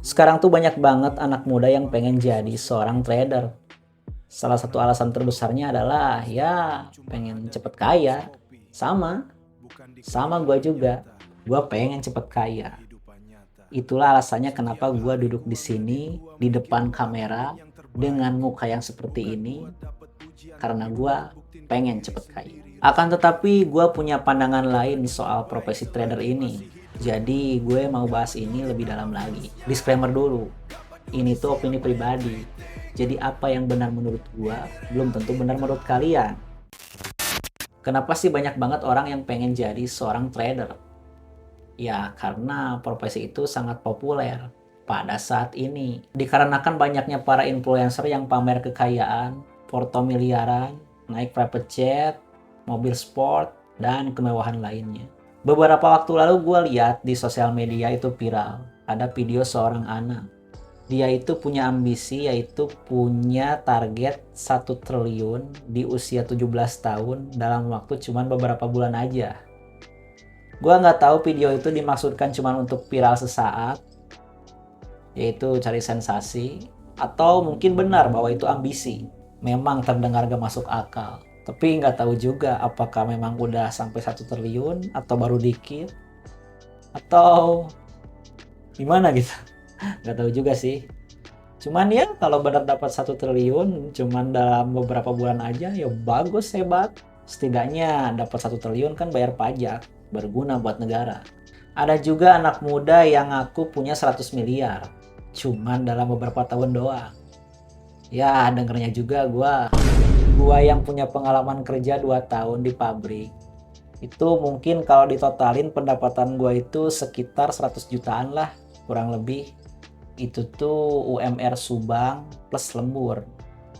Sekarang tuh banyak banget anak muda yang pengen jadi seorang trader. Salah satu alasan terbesarnya adalah ya pengen cepet kaya. Sama, sama gue juga. Gue pengen cepet kaya. Itulah alasannya kenapa gue duduk di sini di depan kamera dengan muka yang seperti ini. Karena gue pengen cepet kaya. Akan tetapi gue punya pandangan lain soal profesi trader ini. Jadi gue mau bahas ini lebih dalam lagi. Disclaimer dulu, ini tuh opini pribadi. Jadi apa yang benar menurut gue belum tentu benar menurut kalian. Kenapa sih banyak banget orang yang pengen jadi seorang trader? Ya karena profesi itu sangat populer pada saat ini. Dikarenakan banyaknya para influencer yang pamer kekayaan, foto miliaran, naik private jet, mobil sport, dan kemewahan lainnya. Beberapa waktu lalu gue lihat di sosial media itu viral, ada video seorang anak. Dia itu punya ambisi yaitu punya target 1 triliun di usia 17 tahun dalam waktu cuma beberapa bulan aja. Gue nggak tahu video itu dimaksudkan cuma untuk viral sesaat, yaitu cari sensasi, atau mungkin benar bahwa itu ambisi. Memang terdengar gak masuk akal. Tapi nggak tahu juga apakah memang udah sampai 1 triliun atau baru dikit. Atau gimana gitu. Nggak tahu juga sih. Cuman ya kalau benar dapat 1 triliun cuman dalam beberapa bulan aja ya bagus, hebat. Setidaknya dapat 1 triliun kan bayar pajak, berguna buat negara. Ada juga anak muda yang ngaku punya 100 miliar. Cuman dalam beberapa tahun doang. Ya dengernya juga gua yang punya pengalaman kerja 2 tahun di pabrik, itu mungkin kalau ditotalin pendapatan gua itu sekitar 100 jutaan lah, kurang lebih. Itu tuh UMR Subang plus lembur,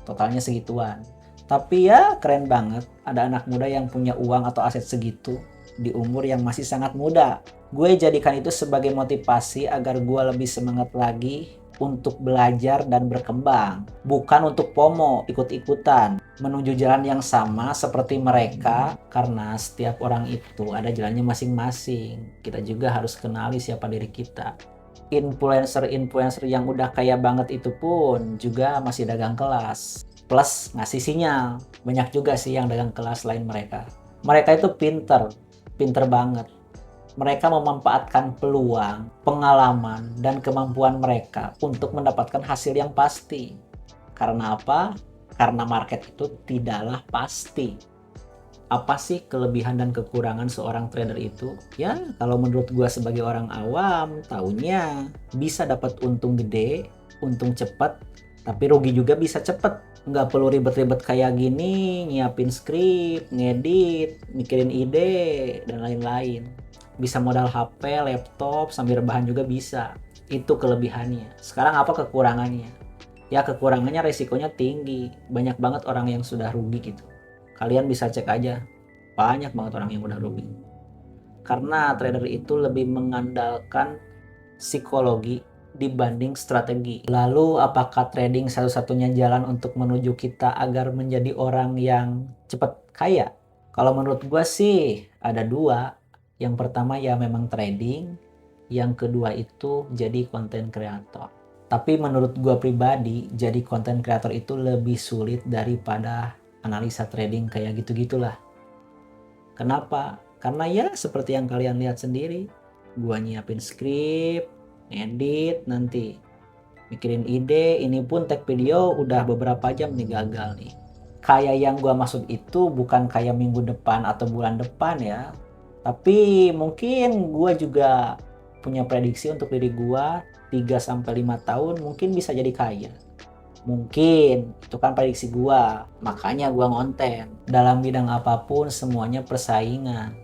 totalnya segituan. Tapi ya keren banget ada anak muda yang punya uang atau aset segitu di umur yang masih sangat muda. Gue jadikan itu sebagai motivasi agar gue lebih semangat lagi untuk belajar dan berkembang. Bukan untuk FOMO, ikut-ikutan, menuju jalan yang sama seperti mereka, karena setiap orang itu ada jalannya masing-masing. Kita juga harus kenali siapa diri kita. Influencer-influencer yang udah kaya banget itu pun juga masih dagang kelas. Plus ngasih sinyal. Banyak juga sih yang dagang kelas lain mereka. Mereka itu pinter banget. Mereka memanfaatkan peluang, pengalaman, dan kemampuan mereka untuk mendapatkan hasil yang pasti. Karena apa? Karena market itu tidaklah pasti. Apa sih kelebihan dan kekurangan seorang trader itu? Ya, kalau menurut gua sebagai orang awam, taunya bisa dapat untung gede, untung cepat, tapi rugi juga bisa cepet. Nggak perlu ribet-ribet kayak gini, nyiapin skrip, ngedit, mikirin ide, dan lain-lain. Bisa modal HP, laptop, sambil rebahan juga bisa. Itu kelebihannya. Sekarang apa kekurangannya? Ya kekurangannya resikonya tinggi. Banyak banget orang yang sudah rugi gitu. Kalian bisa cek aja. Banyak banget orang yang udah rugi. Karena trader itu lebih mengandalkan psikologi dibanding strategi. Lalu apakah trading satu-satunya jalan untuk menuju kita agar menjadi orang yang cepat kaya? Kalau menurut gue sih ada dua. Yang pertama ya memang trading, yang kedua itu jadi content creator. Tapi menurut gue pribadi, jadi content creator itu lebih sulit daripada analisa trading kayak gitu-gitulah. Kenapa? Karena ya seperti yang kalian lihat sendiri, gue nyiapin skrip, edit, nanti mikirin ide, ini pun tag video udah beberapa jam nih gagal nih. Kayak yang gue maksud itu bukan kayak minggu depan atau bulan depan ya, tapi mungkin gue juga punya prediksi untuk diri gue 3-5 tahun mungkin bisa jadi kaya. Mungkin, itu kan prediksi gue, makanya gue ngonten. Dalam bidang apapun semuanya persaingan.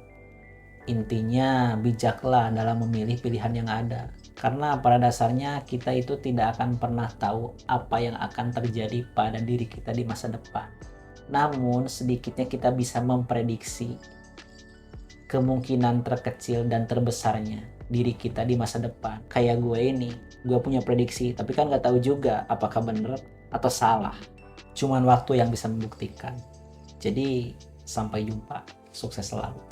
Intinya bijaklah dalam memilih pilihan yang ada. Karena pada dasarnya kita itu tidak akan pernah tahu apa yang akan terjadi pada diri kita di masa depan. Namun sedikitnya kita bisa memprediksi kemungkinan terkecil dan terbesarnya diri kita di masa depan. Kayak gue ini, gue punya prediksi, tapi kan gak tahu juga apakah benar atau salah. Cuman waktu yang bisa membuktikan. Jadi sampai jumpa, sukses selalu.